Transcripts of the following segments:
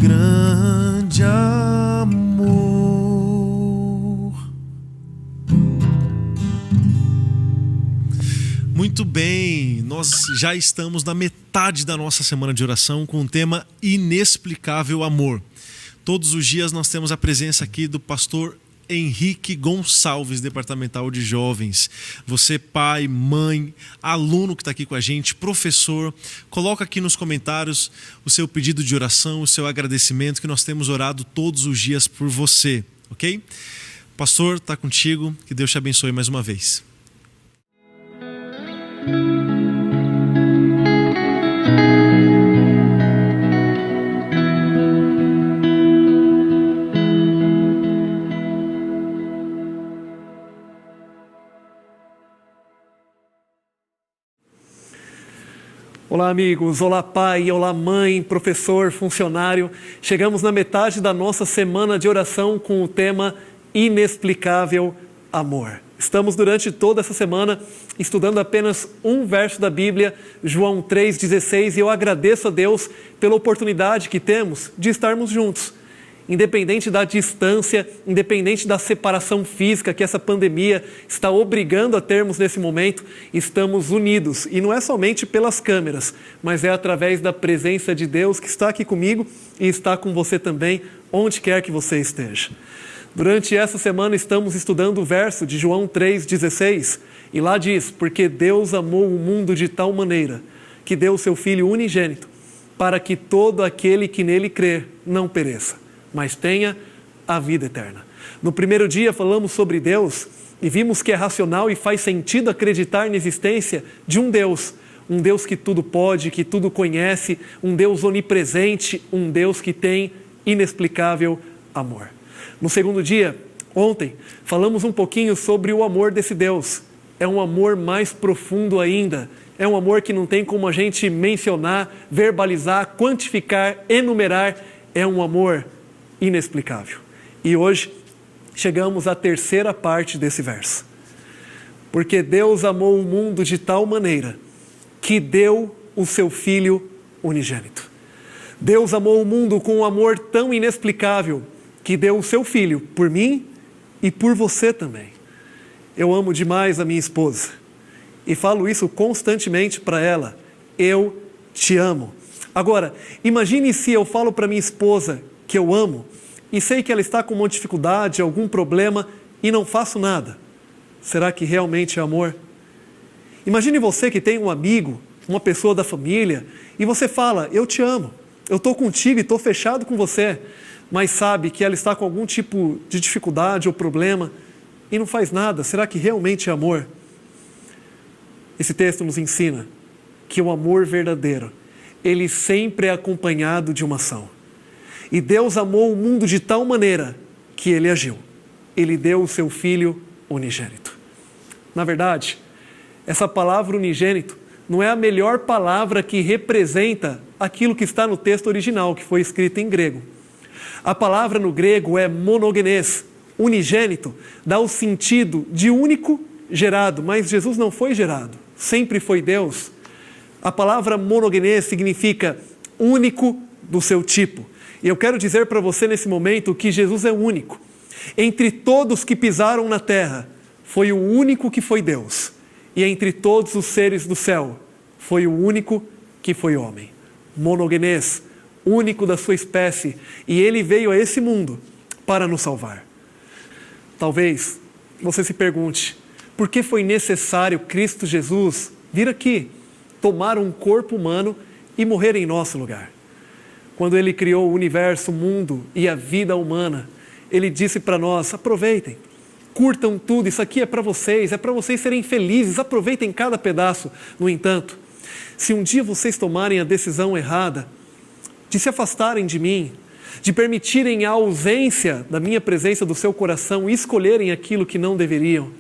grande amor. Muito bem, nós já estamos na metade da nossa semana de oração com o tema Inexplicável Amor. Todos os dias nós temos a presença aqui do pastor Henrique Gonçalves, departamental de jovens. Você, pai, mãe, aluno que está aqui com a gente, professor, coloca aqui nos comentários o seu pedido de oração, o seu agradecimento, que nós temos orado todos os dias por você, ok? Pastor, está contigo, que Deus te abençoe mais uma vez. Olá amigos, olá pai, olá mãe, professor, funcionário. Chegamos na metade da nossa semana de oração com o tema Inexplicável Amor. Estamos durante toda essa semana estudando apenas um verso da Bíblia, João 3,16, e eu agradeço a Deus pela oportunidade que temos de estarmos juntos. Independente da distância, independente da separação física que essa pandemia está obrigando a termos nesse momento, estamos unidos. E não é somente pelas câmeras, mas é através da presença de Deus que está aqui comigo e está com você também, onde quer que você esteja. Durante essa semana estamos estudando o verso de João 3,16, e lá diz: porque Deus amou o mundo de tal maneira que deu o seu Filho unigênito, para que todo aquele que nele crer não pereça, mas tenha a vida eterna. No primeiro dia falamos sobre Deus e vimos que é racional e faz sentido acreditar na existência de um Deus que tudo pode, que tudo conhece, um Deus onipresente, um Deus que tem inexplicável amor. No segundo dia, ontem, falamos um pouquinho sobre o amor desse Deus. É um amor mais profundo ainda. É um amor que não tem como a gente mencionar, verbalizar, quantificar, enumerar. É um amor inexplicável. E hoje chegamos à terceira parte desse verso. Porque Deus amou o mundo de tal maneira que deu o seu Filho unigênito. Deus amou o mundo com um amor tão inexplicável que deu o seu Filho por mim e por você também. Eu amo demais a minha esposa e falo isso constantemente para ela. Eu te amo. Agora, imagine se eu falo para minha esposa que eu amo e sei que ela está com uma dificuldade, algum problema e não faço nada. Será que realmente é amor? Imagine você que tem um amigo, uma pessoa da família, e você fala: eu te amo, eu estou contigo e estou fechado com você, mas sabe que ela está com algum tipo de dificuldade ou problema e não faz nada. Será que realmente é amor? Esse texto nos ensina que o amor verdadeiro, ele sempre é acompanhado de uma ação. E Deus amou o mundo de tal maneira que ele agiu. Ele deu o seu Filho unigênito. Na verdade, essa palavra unigênito não é a melhor palavra que representa aquilo que está no texto original, que foi escrito em grego. A palavra no grego é monogenes, unigênito, dá o sentido de único gerado, mas Jesus não foi gerado, sempre foi Deus. A palavra monogenes significa único do seu tipo. E eu quero dizer para você nesse momento que Jesus é único. Entre todos que pisaram na terra, foi o único que foi Deus. E entre todos os seres do céu, foi o único que foi homem. Monogenes, único da sua espécie, e ele veio a esse mundo para nos salvar. Talvez você se pergunte: por que foi necessário Cristo Jesus vir aqui, tomar um corpo humano e morrer em nosso lugar? Quando ele criou o universo, o mundo e a vida humana, ele disse para nós: aproveitem, curtam tudo, isso aqui é para vocês serem felizes, aproveitem cada pedaço. No entanto, se um dia vocês tomarem a decisão errada de se afastarem de mim, de permitirem a ausência da minha presença do seu coração e escolherem aquilo que não deveriam,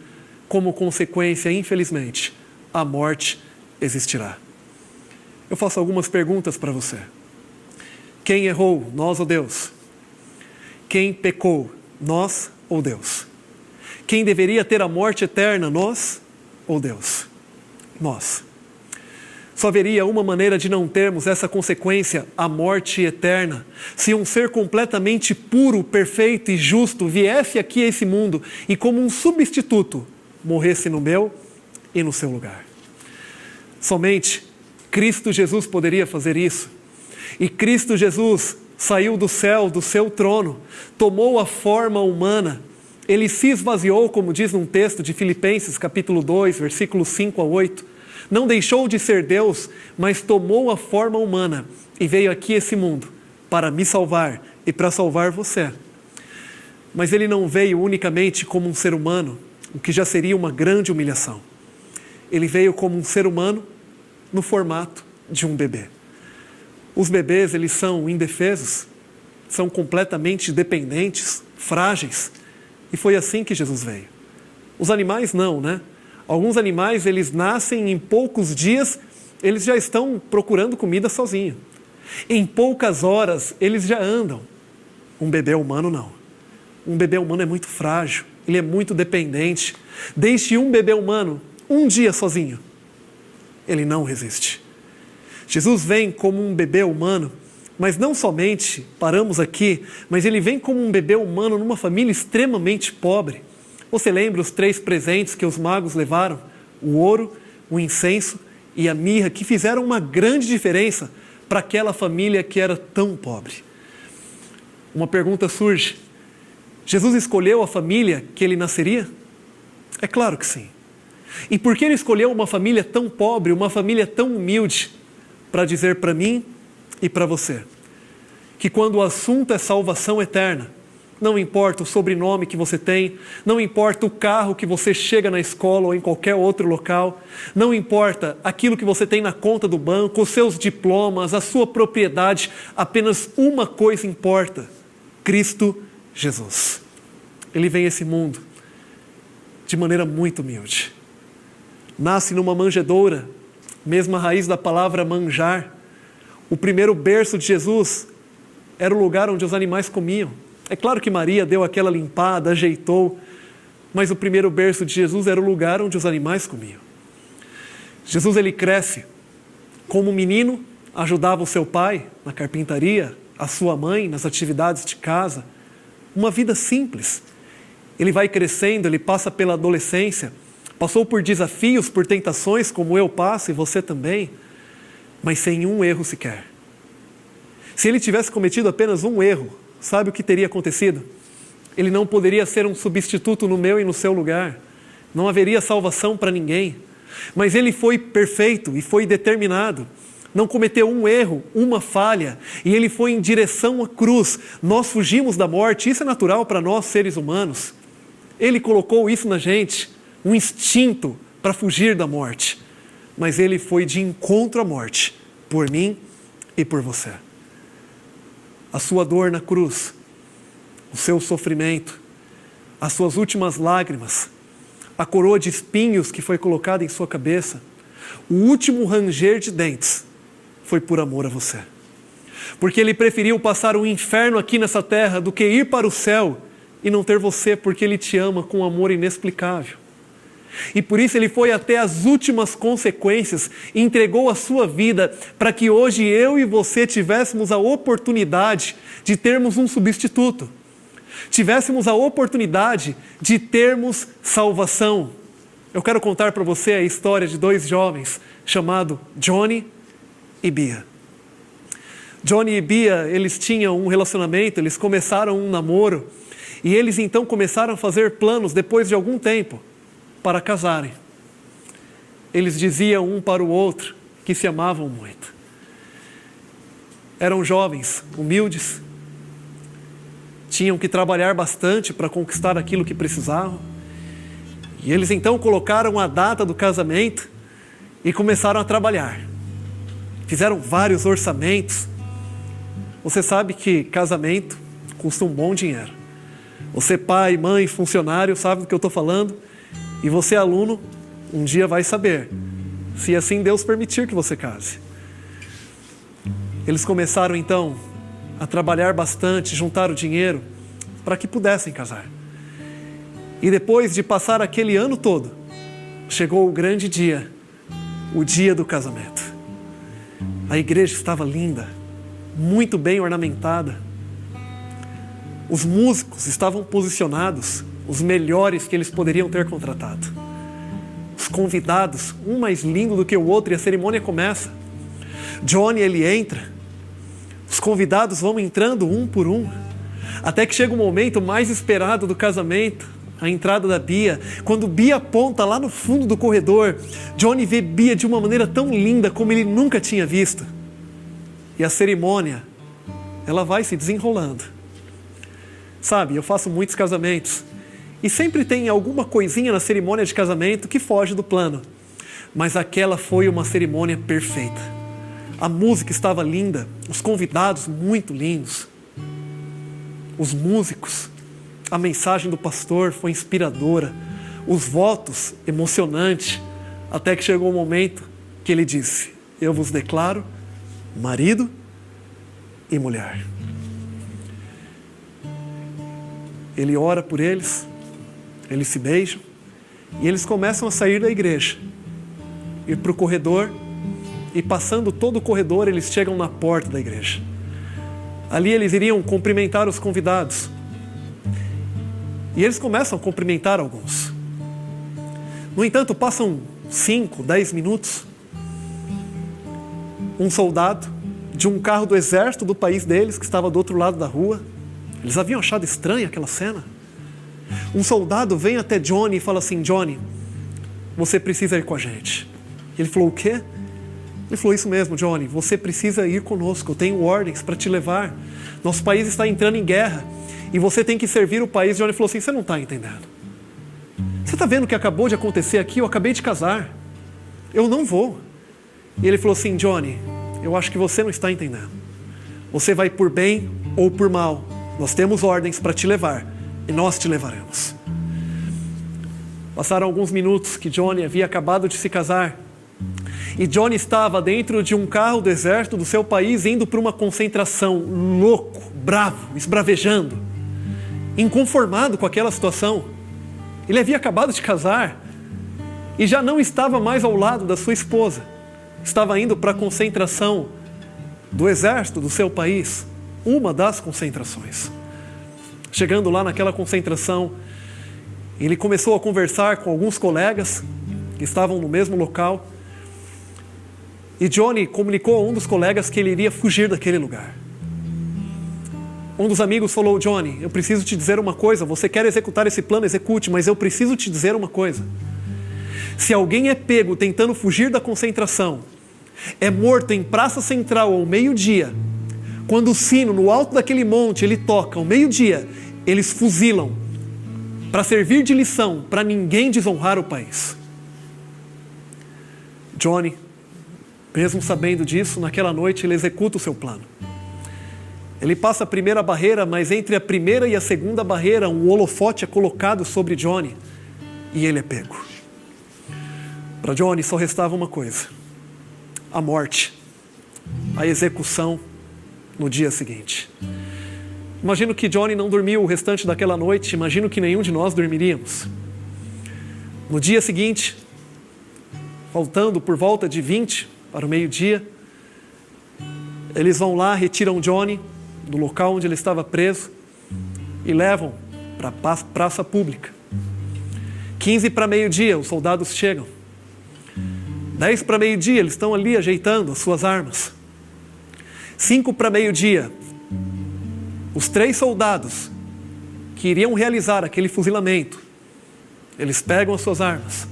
como consequência, infelizmente, a morte existirá. Eu faço algumas perguntas para você. Quem errou, nós ou Deus? Quem pecou, nós ou Deus? Quem deveria ter a morte eterna, nós ou Deus? Nós. Só haveria uma maneira de não termos essa consequência, a morte eterna. Se um ser completamente puro, perfeito e justo viesse aqui a esse mundo e como um substituto morresse no meu e no seu lugar. Somente Cristo Jesus poderia fazer isso. E Cristo Jesus saiu do céu, do seu trono, tomou a forma humana. Ele se esvaziou, como diz num texto de Filipenses, capítulo 2, versículos 5 a 8. Não deixou de ser Deus, mas tomou a forma humana e veio aqui a esse mundo para me salvar e para salvar você. Mas ele não veio unicamente como um ser humano, o que já seria uma grande humilhação. Ele veio como um ser humano no formato de um bebê. Os bebês, eles são indefesos, são completamente dependentes, frágeis. E foi assim que Jesus veio. Os animais não, né? Alguns animais, eles nascem em poucos dias, eles já estão procurando comida sozinho. Em poucas horas, eles já andam. Um bebê humano, não. Um bebê humano é muito frágil, ele é muito dependente. Deixe um bebê humano um dia sozinho, ele não resiste. Jesus vem como um bebê humano, mas não somente paramos aqui, mas ele vem como um bebê humano numa família extremamente pobre. Você lembra os 3 presentes que os magos levaram? O ouro, o incenso e a mirra, que fizeram uma grande diferença para aquela família que era tão pobre. Uma pergunta surge: Jesus escolheu a família que ele nasceria? É claro que sim. E por que ele escolheu uma família tão pobre, uma família tão humilde, para dizer para mim e para você que quando o assunto é salvação eterna, não importa o sobrenome que você tem, não importa o carro que você chega na escola ou em qualquer outro local, não importa aquilo que você tem na conta do banco, os seus diplomas, a sua propriedade, apenas uma coisa importa: Cristo Jesus. Ele vem a esse mundo de maneira muito humilde. Nasce numa manjedoura, mesma raiz da palavra manjar. O primeiro berço de Jesus era o lugar onde os animais comiam. É claro que Maria deu aquela limpada, ajeitou, mas o primeiro berço de Jesus era o lugar onde os animais comiam. Jesus, ele cresce como menino, ajudava o seu pai na carpintaria, a sua mãe nas atividades de casa, uma vida simples. Ele vai crescendo, ele passa pela adolescência, passou por desafios, por tentações, como eu passo e você também, mas sem um erro sequer. Se ele tivesse cometido apenas um erro, sabe o que teria acontecido? Ele não poderia ser um substituto no meu e no seu lugar. Não haveria salvação para ninguém. Mas ele foi perfeito e foi determinado. Não cometeu um erro, uma falha. E ele foi em direção à cruz. Nós fugimos da morte. Isso é natural para nós, seres humanos. Ele colocou isso na gente, um instinto para fugir da morte. Mas ele foi de encontro à morte, por mim e por você. A sua dor na cruz, o seu sofrimento, as suas últimas lágrimas, a coroa de espinhos que foi colocada em sua cabeça, o último ranger de dentes, foi por amor a você. Porque ele preferiu passar o inferno aqui nessa terra do que ir para o céu e não ter você, porque ele te ama com um amor inexplicável. E por isso ele foi até as últimas consequências, entregou a sua vida para que hoje eu e você tivéssemos a oportunidade de termos um substituto. Tivéssemos a oportunidade de termos salvação. Eu quero contar para você a história de 2 jovens chamados Johnny e Bia. Johnny e Bia, eles tinham um relacionamento, eles começaram um namoro e eles então começaram a fazer planos depois de algum tempo para casarem. Eles diziam um para o outro que se amavam muito. Eram jovens, humildes, tinham que trabalhar bastante para conquistar aquilo que precisavam. E eles então colocaram a data do casamento e começaram a trabalhar. Fizeram vários orçamentos. Você sabe que casamento custa um bom dinheiro. Você pai, mãe, funcionário, sabe do que eu estou falando? E você, aluno, um dia vai saber, se assim Deus permitir que você case. Eles começaram então a trabalhar bastante, juntar o dinheiro para que pudessem casar. E depois de passar aquele ano todo, chegou o grande dia, o dia do casamento. A igreja estava linda, muito bem ornamentada. Os músicos estavam posicionados, os melhores que eles poderiam ter contratado. Os convidados, um mais lindo do que o outro, e a cerimônia começa. Johnny, ele entra. Os convidados vão entrando um por um, até que chega o momento mais esperado do casamento, a entrada da Bia. Quando Bia aponta lá no fundo do corredor, Johnny vê Bia de uma maneira tão linda como ele nunca tinha visto. E a cerimônia, ela vai se desenrolando. Sabe, eu faço muitos casamentos e sempre tem alguma coisinha na cerimônia de casamento que foge do plano. Mas aquela foi uma cerimônia perfeita. A música estava linda, os convidados muito lindos, os músicos. A mensagem do pastor foi inspiradora, os votos emocionantes, até que chegou o momento que ele disse: eu vos declaro marido e mulher. Ele ora por eles, eles se beijam e eles começam a sair da igreja, ir para o corredor, e passando todo o corredor eles chegam na porta da igreja. Ali eles iriam cumprimentar os convidados. E eles começam a cumprimentar alguns. No entanto, passam 5, 10 minutos. Um soldado de um carro do exército do país deles, que estava do outro lado da rua, eles haviam achado estranha aquela cena. Um soldado vem até Johnny e fala assim: Johnny, você precisa ir com a gente. Ele falou: o quê? Ele falou: isso mesmo, Johnny, você precisa ir conosco, eu tenho ordens para te levar. Nosso país está entrando em guerra e você tem que servir o país. Johnny falou assim: você não está entendendo. Você está vendo o que acabou de acontecer aqui? Eu acabei de casar. Eu não vou. E ele falou assim: Johnny, eu acho que você não está entendendo. Você vai por bem ou por mal. Nós temos ordens para te levar e nós te levaremos. Passaram alguns minutos que Johnny havia acabado de se casar. E Johnny estava dentro de um carro do exército do seu país, indo para uma concentração, louco, bravo, esbravejando, inconformado com aquela situação. Ele havia acabado de casar e já não estava mais ao lado da sua esposa. Estava indo para a concentração do exército do seu país, uma das concentrações. Chegando lá naquela concentração, ele começou a conversar com alguns colegas que estavam no mesmo local. E Johnny comunicou a um dos colegas que ele iria fugir daquele lugar. Um dos amigos falou: Johnny, eu preciso te dizer uma coisa. Você quer executar esse plano? Execute, mas eu preciso te dizer uma coisa. Se alguém é pego tentando fugir da concentração, é morto em praça central ao meio-dia, quando o sino no alto daquele monte ele toca ao meio-dia, eles fuzilam para servir de lição, para ninguém desonrar o país. Johnny, mesmo sabendo disso, naquela noite ele executa o seu plano. Ele passa a primeira barreira, mas entre a primeira e a segunda barreira, um holofote é colocado sobre Johnny e ele é pego. Para Johnny só restava uma coisa: a morte, a execução no dia seguinte. Imagino que Johnny não dormiu o restante daquela noite, imagino que nenhum de nós dormiríamos. No dia seguinte, faltando por volta de 20 para o meio-dia, eles vão lá, retiram Johnny do local onde ele estava preso e levam para a praça pública. 15 para meio-dia, os soldados chegam. 10 para meio-dia, eles estão ali ajeitando as suas armas. 5 para meio-dia, os 3 soldados que iriam realizar aquele fuzilamento, eles pegam as suas armas.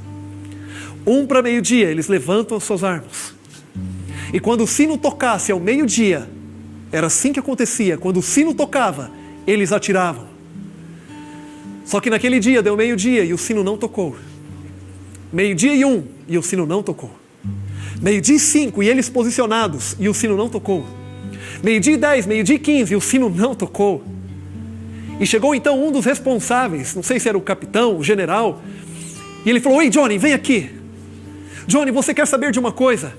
1 para meio-dia, eles levantam as suas armas. E quando o sino tocasse ao meio-dia, era assim que acontecia, quando o sino tocava, eles atiravam. Só que naquele dia deu meio-dia e o sino não tocou. Meio-dia e 1 e o sino não tocou. Meio-dia e 5 e eles posicionados e o sino não tocou. Meio-dia e 10, meio-dia e 15 e o sino não tocou. E chegou então um dos responsáveis, não sei se era o capitão, o general, e ele falou: "Ei, Johnny, vem aqui. Johnny, você quer saber de uma coisa?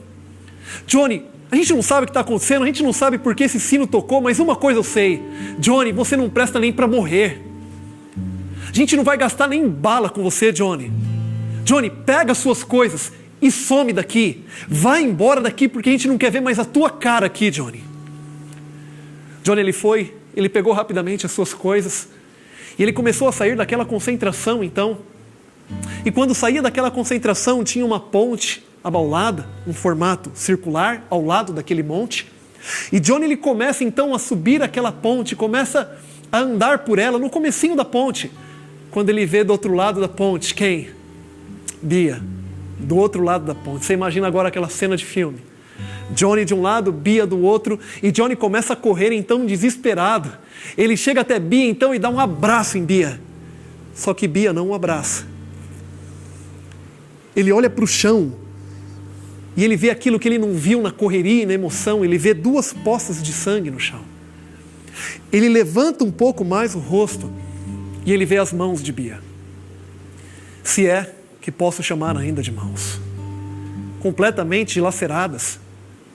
Johnny, a gente não sabe o que está acontecendo, a gente não sabe por que esse sino tocou, mas uma coisa eu sei. Johnny, você não presta nem para morrer. A gente não vai gastar nem bala com você, Johnny. Johnny, pega as suas coisas e some daqui. Vai embora daqui porque a gente não quer ver mais a tua cara aqui, Johnny. Johnny, ele pegou rapidamente as suas coisas e ele começou a sair daquela concentração então. E quando saía daquela concentração tinha uma ponte abaulada, um formato circular ao lado daquele monte. E Johnny ele começa então a subir aquela ponte, começa a andar por ela no comecinho da ponte. Quando ele vê do outro lado da ponte, quem? Bia, do outro lado da ponte. Você imagina agora aquela cena de filme. Johnny de um lado, Bia do outro, e Johnny começa a correr então desesperado. Ele chega até Bia então e dá um abraço em Bia. Só que Bia não o abraça. Ele olha para o chão e ele vê aquilo que ele não viu na correria e na emoção. Ele vê 2 poças de sangue no chão. Ele levanta um pouco mais o rosto e ele vê as mãos de Bia. Se é que posso chamar ainda de mãos. Completamente dilaceradas,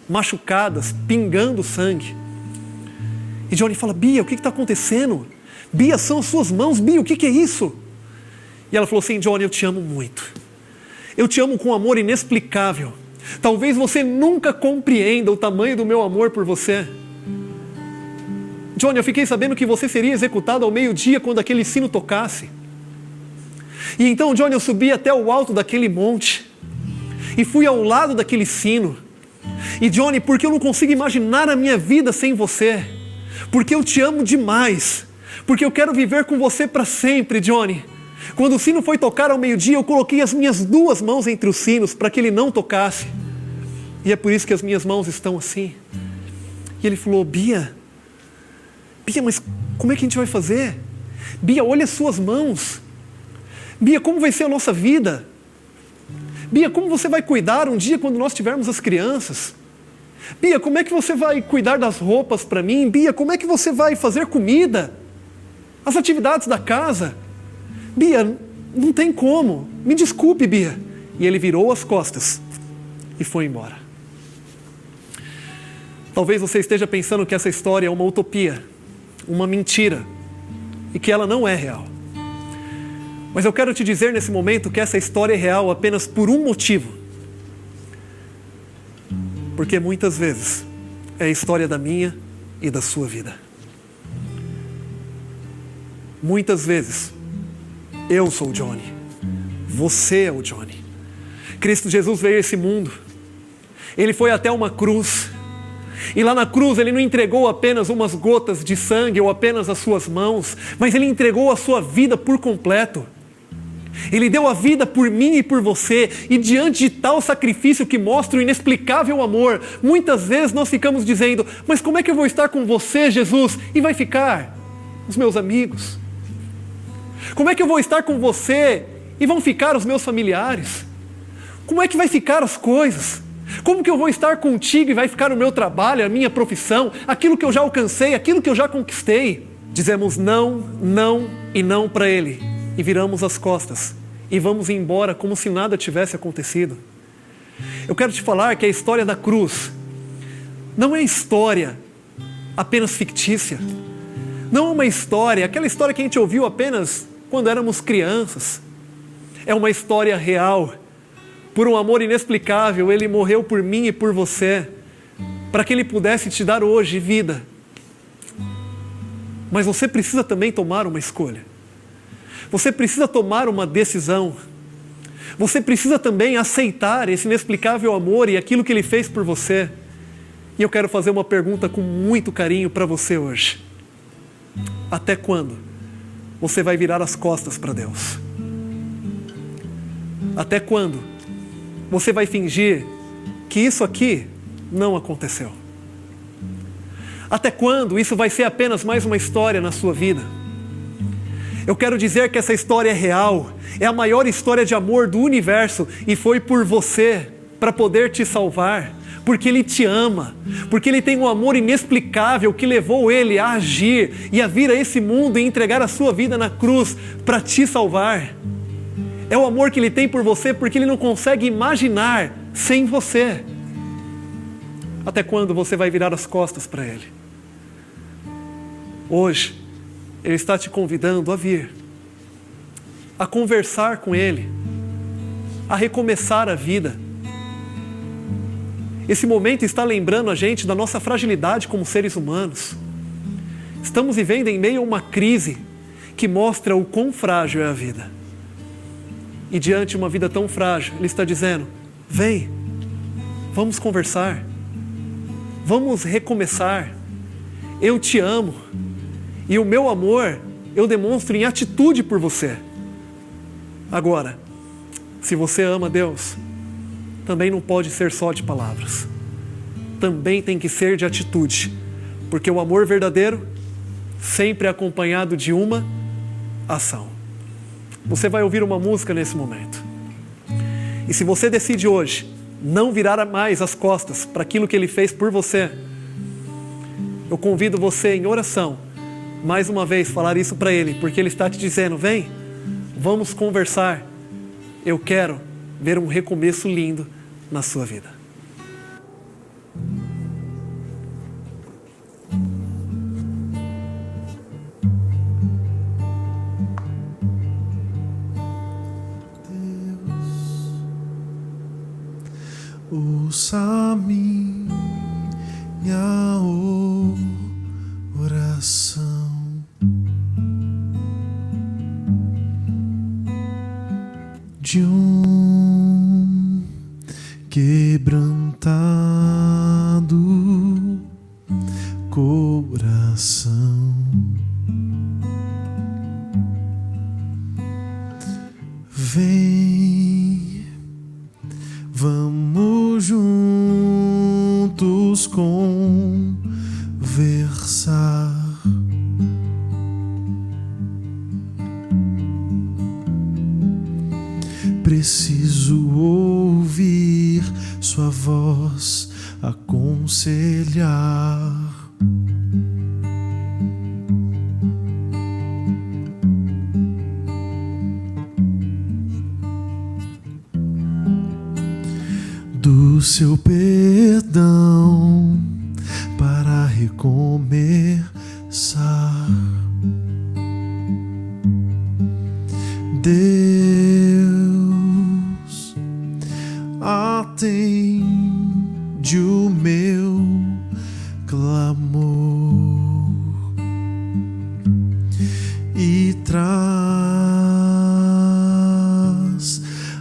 machucadas, pingando sangue. E Johnny fala: Bia, o que está acontecendo? Bia, são as suas mãos. Bia, o que é isso? E ela falou assim: Johnny, eu te amo muito. Eu te amo com um amor inexplicável. Talvez você nunca compreenda o tamanho do meu amor por você. Johnny, eu fiquei sabendo que você seria executado ao meio-dia quando aquele sino tocasse. E então, Johnny, eu subi até o alto daquele monte e fui ao lado daquele sino. E Johnny, porque eu não consigo imaginar a minha vida sem você, porque eu te amo demais, porque eu quero viver com você para sempre, Johnny. Quando o sino foi tocar ao meio-dia, eu coloquei as minhas 2 mãos entre os sinos para que ele não tocasse. E é por isso que as minhas mãos estão assim. E ele falou: Bia, mas como é que a gente vai fazer? Bia, olha as suas mãos. Bia, como vai ser a nossa vida? Bia, como você vai cuidar um dia quando nós tivermos as crianças? Bia, como é que você vai cuidar das roupas para mim? Bia, como é que você vai fazer comida? As atividades da casa? Bia, não tem como. Me desculpe, Bia. E ele virou as costas e foi embora. Talvez você esteja pensando que essa história é uma utopia, uma mentira, e que ela não é real. Mas eu quero te dizer nesse momento que essa história é real apenas por um motivo. Porque muitas vezes é a história da minha e da sua vida. Muitas vezes eu sou o Johnny, você é o Johnny. Cristo Jesus veio a esse mundo, Ele foi até uma cruz, e lá na cruz Ele não entregou apenas umas gotas de sangue ou apenas as suas mãos, mas Ele entregou a sua vida por completo. Ele deu a vida por mim e por você, e diante de tal sacrifício que mostra o inexplicável amor, muitas vezes nós ficamos dizendo: mas como é que eu vou estar com você, Jesus? E vai ficar os meus amigos? Como é que eu vou estar com você e vão ficar os meus familiares? Como é que vai ficar as coisas? Como que eu vou estar contigo e vai ficar o meu trabalho, a minha profissão, aquilo que eu já alcancei, aquilo que eu já conquistei? Dizemos não, não e não para Ele. E viramos as costas e vamos embora como se nada tivesse acontecido. Eu quero te falar que a história da cruz não é história apenas fictícia. Não é uma história, aquela história que a gente ouviu apenas quando éramos crianças. É uma história real. Por um amor inexplicável, Ele morreu por mim e por você, para que Ele pudesse te dar hoje vida. Mas você precisa também tomar uma escolha. Você precisa tomar uma decisão. Você precisa também aceitar esse inexplicável amor e aquilo que Ele fez por você. E eu quero fazer uma pergunta com muito carinho para você hoje. Até quando você vai virar as costas para Deus? Até quando você vai fingir que isso aqui não aconteceu? Até quando isso vai ser apenas mais uma história na sua vida? Eu quero dizer que essa história é real, é a maior história de amor do universo e foi por você, para poder te salvar, porque Ele te ama, porque Ele tem um amor inexplicável que levou Ele a agir e a vir a esse mundo e entregar a sua vida na cruz para te salvar. É o amor que Ele tem por você porque Ele não consegue imaginar sem você. Até quando você vai virar as costas para Ele? Hoje, Ele está te convidando a vir, a conversar com Ele, a recomeçar a vida, Esse momento está lembrando a gente da nossa fragilidade como seres humanos. Estamos vivendo em meio a uma crise que mostra o quão frágil é a vida. E diante de uma vida tão frágil, Ele está dizendo: vem, vamos conversar, vamos recomeçar. Eu te amo e o meu amor eu demonstro em atitude por você. Agora, se você ama Deus, também não pode ser só de palavras. Também tem que ser de atitude, porque o amor verdadeiro sempre é acompanhado de uma ação. Você vai ouvir uma música nesse momento. E se você decide hoje não virar mais as costas para aquilo que Ele fez por você, eu convido você em oração, mais uma vez, falar isso para Ele, porque Ele está te dizendo: vem, vamos conversar. Eu quero ver um recomeço lindo na sua vida. Ouça minha oração, de um quebrantado coração. Vem, vamos juntos conversar. Preciso ouvir sua voz aconselhar. Do seu perdão para recomeçar. Deus, atende o meu clamor e traz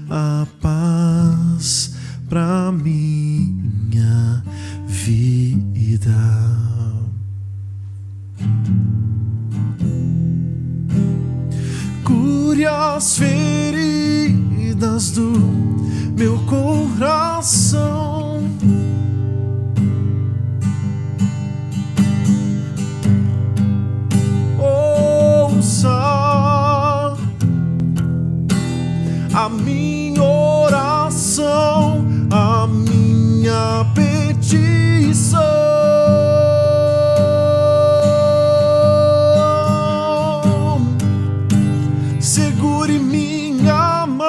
a paz pra minha vida. Cure as feridas do meu coração. Ouça a minha oração, a minha petição. Segure minha mão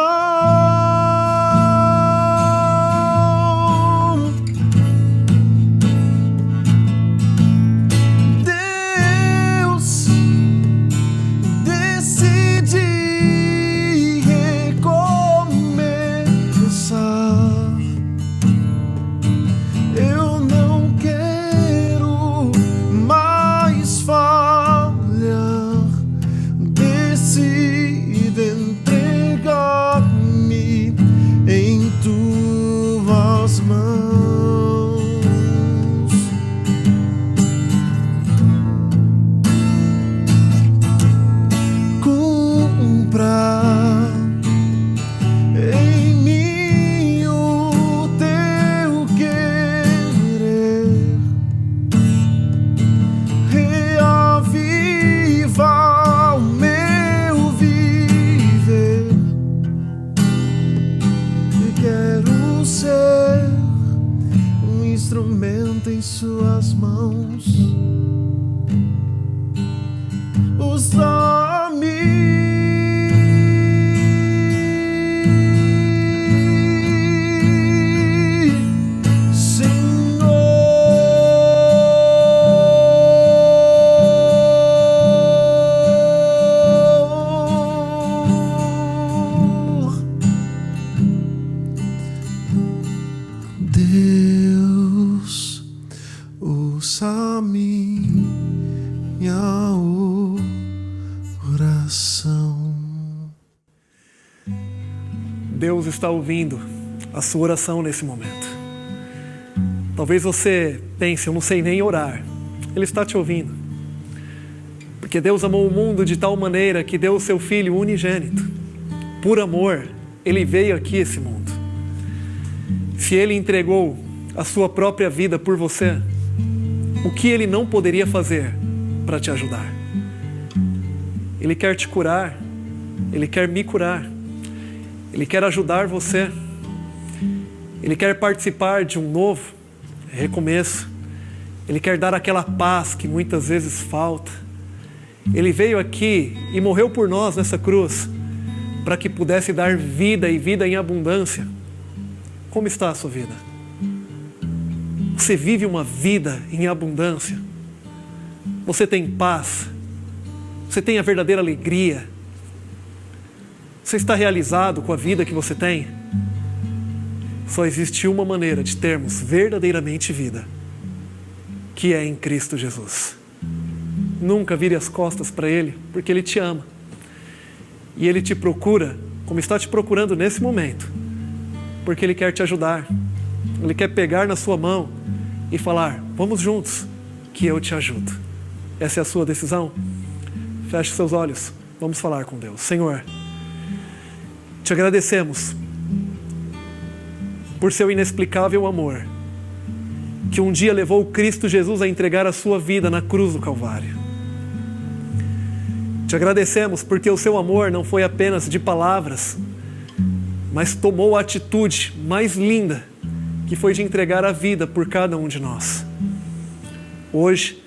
e a oração. Deus está ouvindo a sua oração nesse momento. Talvez você pense, eu não sei nem orar. Ele está te ouvindo. Porque Deus amou o mundo de tal maneira que deu o seu Filho unigênito. Por amor, Ele veio aqui a esse mundo. Se Ele entregou a sua própria vida por você, o que Ele não poderia fazer para te ajudar? Ele quer te curar, Ele quer me curar, Ele quer ajudar você, Ele quer participar de um novo recomeço, Ele quer dar aquela paz que muitas vezes falta. Ele veio aqui e morreu por nós nessa cruz, para que pudesse dar vida e vida em abundância. Como está a sua vida? Você vive uma vida em abundância? Você tem paz? Você tem a verdadeira alegria? Você está realizado com a vida que você tem? Só existe uma maneira de termos verdadeiramente vida, que é em Cristo Jesus. Nunca vire as costas para Ele, porque Ele te ama. E Ele te procura, como está te procurando nesse momento, porque Ele quer te ajudar. Ele quer pegar na sua mão e falar: vamos juntos, que eu te ajudo. Essa é a sua decisão? Feche seus olhos, vamos falar com Deus. Senhor, te agradecemos por seu inexplicável amor, que um dia levou Cristo Jesus a entregar a sua vida na cruz do Calvário. Te agradecemos porque o seu amor não foi apenas de palavras, mas tomou a atitude mais linda, que foi de entregar a vida por cada um de nós. Hoje,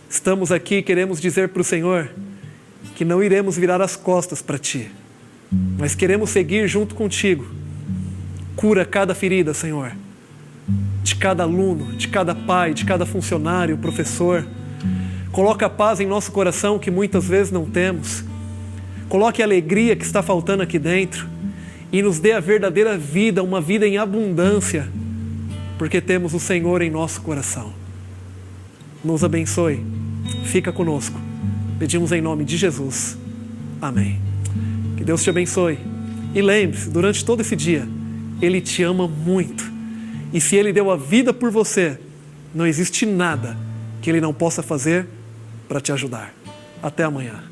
estamos aqui e queremos dizer para o Senhor que não iremos virar as costas para Ti, mas queremos seguir junto contigo. Cura cada ferida, Senhor, de cada aluno, de cada pai, de cada funcionário, professor. Coloca a paz em nosso coração que muitas vezes não temos. Coloque a alegria que está faltando aqui dentro e nos dê a verdadeira vida, uma vida em abundância, porque temos o Senhor em nosso coração. Nos abençoe, fica conosco. Pedimos em nome de Jesus. Amém. Que Deus te abençoe. E lembre-se, durante todo esse dia, Ele te ama muito. E se Ele deu a vida por você, não existe nada que Ele não possa fazer para te ajudar. Até amanhã.